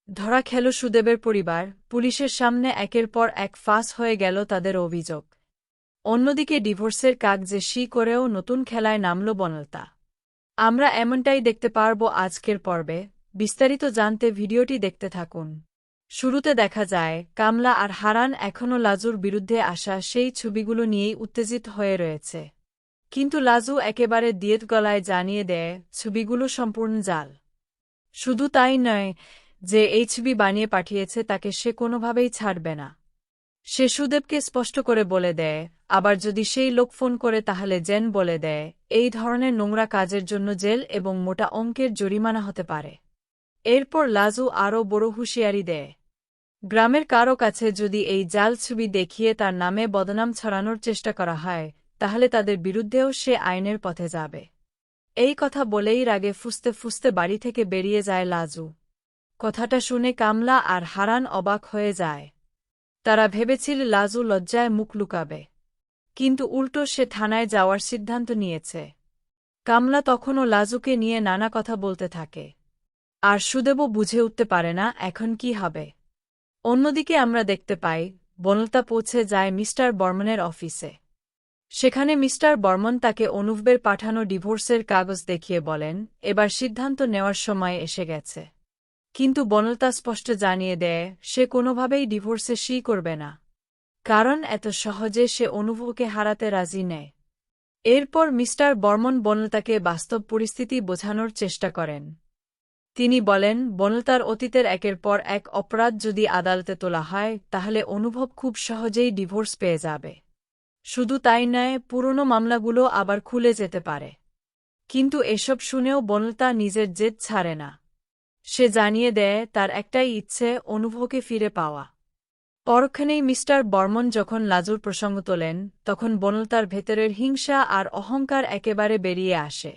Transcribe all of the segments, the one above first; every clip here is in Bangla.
ধরা খেল সুদেবের পরিবার, পুলিশের সামনে একের পর এক ফাঁস হয়ে গেল তাদের অভিযোগ। অন্যদিকে ডিভোর্সের কাগজে করেও নতুন খেলায় নামল বনলতা। আমরা এমনটাই দেখতে পারব আজকের পর্বে। বিস্তারিত জানতে ভিডিওটি দেখতে থাকুন। শুরুতে দেখা যায় কামলা আর হারান এখনও লাজুর বিরুদ্ধে আসা সেই ছবিগুলো নিয়েই উত্তেজিত হয়ে রয়েছে। কিন্তু লাজু একেবারে দিয়েত গলায় জানিয়ে দেয় ছবিগুলো সম্পূর্ণ জাল। শুধু তাই নয়, যে এই ছবি বানিয়ে পাঠিয়েছে তাকে সে কোনোভাবেই ছাড়বে না। সে সুদেবকে স্পষ্ট করে বলে দেয়, আবার যদি সেই লোক ফোন করে তাহলে যেন বলে দেয় এই ধরনের নোংরা কাজের জন্য জেল এবং মোটা অঙ্কের জরিমানা হতে পারে। এরপর লাজু আরও বড় হুঁশিয়ারি দেয়, গ্রামের কারো কাছে যদি এই জাল ছবি দেখিয়ে তার নামে বদনাম ছড়ানোর চেষ্টা করা হয় তাহলে তাদের বিরুদ্ধেও সে আইনের পথে যাবে। এই কথা বলেই রাগে ফুঁসতে ফুঁসতে বাড়ি থেকে বেরিয়ে যায় লাজু। কথাটা শুনে কামলা আর হারান অবাক হয়ে যায়। তারা ভেবেছিল লাজু লজ্জায় মুখ লুকাবে, কিন্তু উল্টো সে থানায় যাওয়ার সিদ্ধান্ত নিয়েছে। কামলা তখনও লাজুকে নিয়ে নানা কথা বলতে থাকে, আর সুদেবও বুঝে উঠতে পারে না এখন কি হবে। অন্যদিকে আমরা দেখতে পাই বনলতা পৌঁছে যায় মিস্টার বর্মনের অফিসে। সেখানে মিস্টার বর্মন তাকে অনুভবের পাঠানো ডিভোর্সের কাগজ দেখিয়ে বলেন এবার সিদ্ধান্ত নেওয়ার সময় এসে গেছে। কিন্তু বনলতা স্পষ্ট জানিয়ে দেয় সে কোনোভাবেই ডিভোর্সে করবে না, কারণ এত সহজে সে অনুভবকে হারাতে রাজি নেয়। এরপর মিস্টার বর্মন বনলতাকে বাস্তব পরিস্থিতি বোঝানোর চেষ্টা করেন। তিনি বলেন বনলতার অতীতের একের পর এক অপরাধ যদি আদালতে তোলা হয় তাহলে অনুভব খুব সহজেই ডিভোর্স পেয়ে যাবে। শুধু তাই নয়, পুরনো মামলাগুলো আবার খুলে যেতে পারে। কিন্তু এসব শুনেও বনলতা নিজের জেদ ছাড়ে না। সে জানিয়ে দেয় তার একটাই ইচ্ছে অনুভবকে ফিরে পাওয়া। পরক্ষণেই মিস্টার বর্মন যখন লাজুর প্রসঙ্গ তোলেন তখন বনলতার ভেতরের হিংসা আর অহংকার একেবারে বেরিয়ে আসে।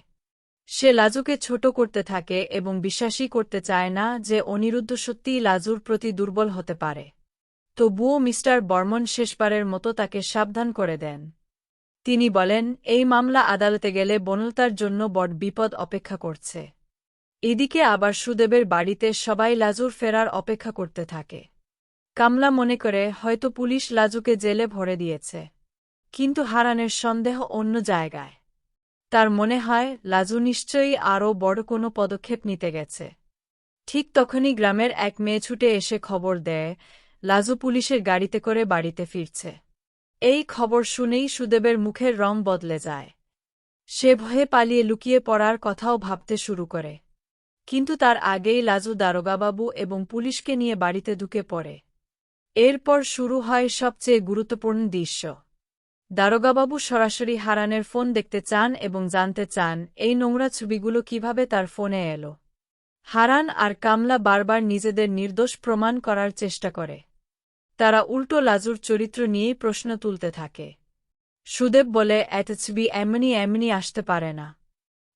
সে লাজুকে ছোট করতে থাকে এবং বিশ্বাসই করতে চায় না যে অনিরুদ্ধ সত্যিই লাজুর প্রতি দুর্বল হতে পারে। তবুও মিস্টার বর্মন শেষবারের মতো তাকে সাবধান করে দেন। তিনি বলেন এই মামলা আদালতে গেলে বনলতার জন্য বড় বিপদ অপেক্ষা করছে। এদিকে আবার সুদেবের বাড়িতে সবাই লাজুর ফেরার অপেক্ষা করতে থাকে। কামলা মনে করে হয়তো পুলিশ লাজুকে জেলে ভরে দিয়েছে, কিন্তু হারানের সন্দেহ অন্য জায়গায়। তার মনে হয় লাজু নিশ্চয়ই আরও বড় কোনো পদক্ষেপ নিতে গেছে। ঠিক তখনই গ্রামের এক মেয়ে ছুটে এসে খবর দেয় লাজু পুলিশের গাড়িতে করে বাড়িতে ফিরছে। এই খবর শুনেই সুদেবের মুখের রং বদলে যায়। সে ভয়ে পালিয়ে লুকিয়ে পড়ার কথাও ভাবতে শুরু করে। কিন্তু তার আগেই লাজু দারোগাবাবু এবং পুলিশকে নিয়ে বাড়িতে ঢুকে পড়ে। এরপর শুরু হয় সবচেয়ে গুরুত্বপূর্ণ দৃশ্য। দারোগাবাবু সরাসরি হারানের ফোন দেখতে চান এবং জানতে চান এই নোংরা ছবিগুলো কিভাবে তার ফোনে এলো। হারান আর কামলা বারবার নিজেদের নির্দোষ প্রমাণ করার চেষ্টা করে। তারা উল্টো লাজুর চরিত্র নিয়েই প্রশ্ন তুলতে থাকে। সুদেব বলে এত ছবি এমনি এমনি আসতে পারে না,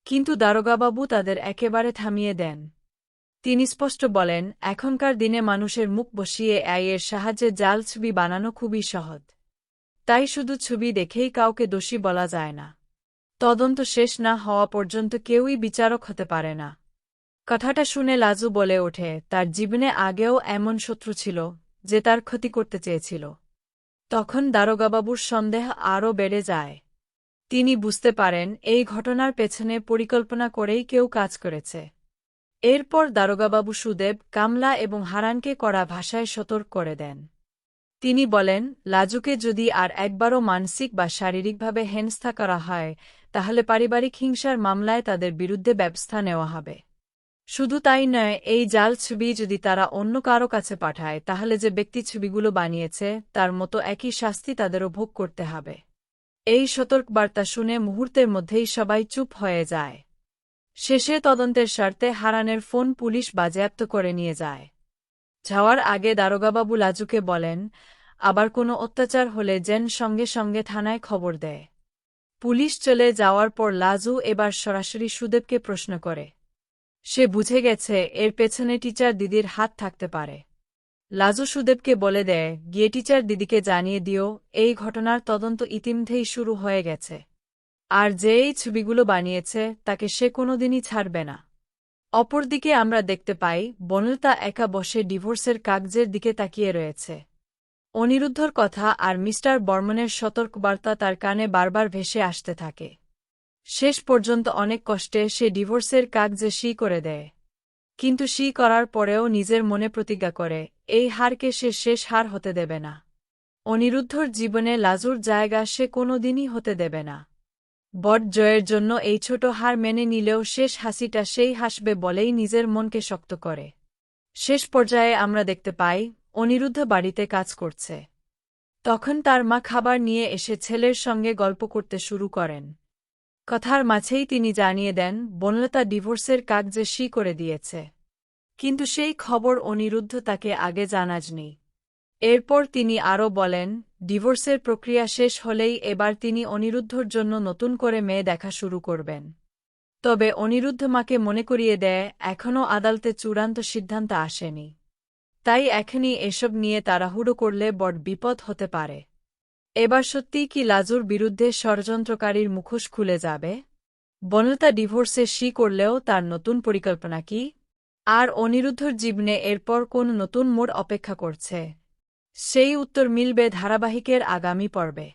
কিন্তু দারোগাবাবু তাদের একেবারে থামিয়ে দেন। তিনি স্পষ্ট বলেন এখনকার দিনে মানুষের মুখ বসিয়ে এর সাহায্যে জাল ছবি বানানো খুবই সহজ। তাই শুধু ছবি দেখেই কাউকে দোষী বলা যায় না। তদন্ত শেষ না হওয়া পর্যন্ত কেউই বিচারক হতে পারে না। কথাটা শুনে লাজু বলে ওঠে তার জীবনে আগেও এমন শত্রু ছিল যে তার ক্ষতি করতে চেয়েছিল। তখন দারোগাবাবুর সন্দেহ আরও বেড়ে যায়। তিনি বুঝতে পারেন এই ঘটনার পেছনে পরিকল্পনা করেই কেউ কাজ করেছে। এরপর দারোগাবাবু সুদেব, কামলা এবং হারানকে কড়া ভাষায় সতর্ক করে দেন। তিনি বলেন লাজুকে যদি আর একবারও মানসিক বা শারীরিকভাবে হেনস্থা করা হয় তাহলে পারিবারিক হিংসার মামলায় তাদের বিরুদ্ধে ব্যবস্থা নেওয়া হবে। শুধু তাই নয়, এই জাল ছবি যদি তারা অন্য কারো কাছে পাঠায় তাহলে যে ব্যক্তি ছবিগুলো বানিয়েছে তার মতো একই শাস্তি তাদেরও ভোগ করতে হবে। এই সতর্কবার্তা শুনে মুহূর্তের মধ্যেই সবাই চুপ হয়ে যায়। শেষে তদন্তের স্বার্থে হারানের ফোন পুলিশ বাজেয়াপ্ত করে নিয়ে যায়। যাওয়ার আগে দারোগাবাবু লাজুকে বলেন আবার কোনো অত্যাচার হলে যেন সঙ্গে সঙ্গে থানায় খবর দেয়। পুলিশ চলে যাওয়ার পর লাজু এবার সরাসরি সুদেবকে প্রশ্ন করে। সে বুঝে গেছে এর পেছনে টিচার দিদির হাত থাকতে পারে। লাজু সুদেবকে বলে দেয় গিয়ে টিচার দিদিকে জানিয়ে দিও এই ঘটনার তদন্ত ইতিমধ্যেই শুরু হয়ে গেছে, আর যে এই ছবিগুলো বানিয়েছে তাকে সে কোনোদিনই ছাড়বে না। অপরদিকে আমরা দেখতে পাই বনলতা একা বসে ডিভোর্সের কাগজের দিকে তাকিয়ে রয়েছে। অনিরুদ্ধর কথা আর মিস্টার বর্মনের সতর্কবার্তা তার কানে বারবার ভেসে আসতে থাকে। শেষ পর্যন্ত অনেক কষ্টে সে ডিভোর্সের কাগজে সই করে দেয়। কিন্তু সই করার পরেও নিজের মনে প্রতিজ্ঞা করে এই হারকে সে শেষ হার হতে দেবে না। অনিরুদ্ধর জীবনে লাজুর জায়গা সে কোনোদিনই হতে দেবে না। বড় জয়ের জন্য এই ছোট হার মেনে নিলেও শেষ হাসিটা সেই হাসবে বলেই নিজের মনকে শক্ত করে। শেষ পর্যায়ে আমরা দেখতে পাই অনিরুদ্ধ বাড়িতে কাজ করছে। তখন তার মা খাবার নিয়ে এসে ছেলের সঙ্গে গল্প করতে শুরু করেন। কথার মাঝেই তিনি জানিয়ে দেন বনলতা ডিভোর্সের কাগজে সই করে দিয়েছে। কিন্তু সেই খবর অনিরুদ্ধ তাকে আগে জানায়নি। এরপর তিনি আরও বলেন ডিভোর্সের প্রক্রিয়া শেষ হলেই এবার তিনি অনিরুদ্ধর জন্য নতুন করে মেয়ে দেখা শুরু করবেন। তবে অনিরুদ্ধ মাকে মনে করিয়ে দেয় এখনও আদালতে চূড়ান্ত সিদ্ধান্ত আসেনি। তাই এখনই এসব নিয়ে তাড়াহুড়ো করলে বড় বিপদ হতে পারে। এবার সত্যিই কি লাজুর বিরুদ্ধে ষড়যন্ত্রকারীর মুখোশ খুলে যাবে? বনলতা ডিভোর্সে সই করলেও তার নতুন পরিকল্পনা কি? আর অনিরুদ্ধর জীবনে এরপর কোন নতুন মোড় অপেক্ষা করছে? সেই উত্তর মিলবে ধারাবাহিকের আগামী পর্বে।